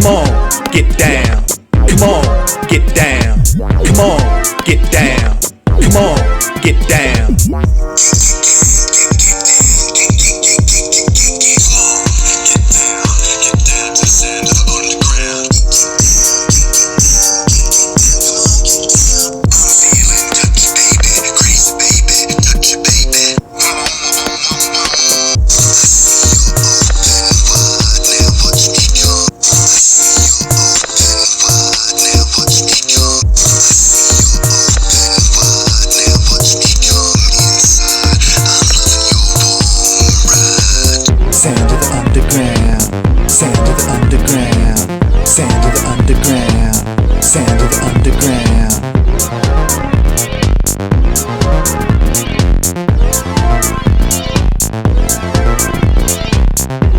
Come on, get down. Come on, get down. Come on, get down. Come on, get down. Sound of the underground, sound of the underground, sound of the underground, sound of the underground.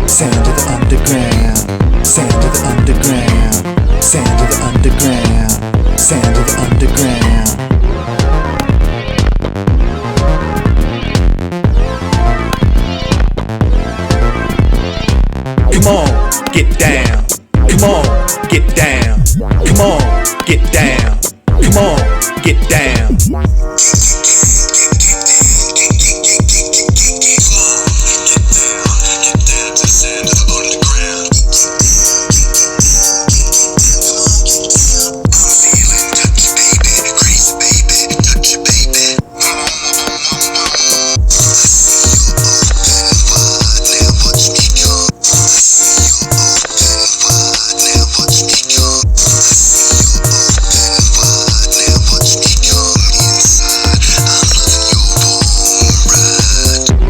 Sound of the underground, sound of the underground, sound of the underground, sound of the underground. Come on, get down. Come on, get down. Come on, get down. Come on, get down.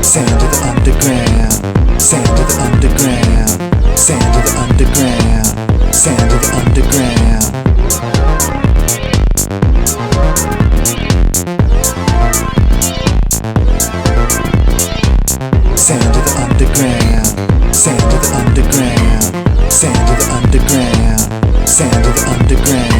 Sound of the underground, sound of the underground, sound of the underground, sound of the underground. Sound of the underground, sound of the underground, sound of the underground, sound of the underground.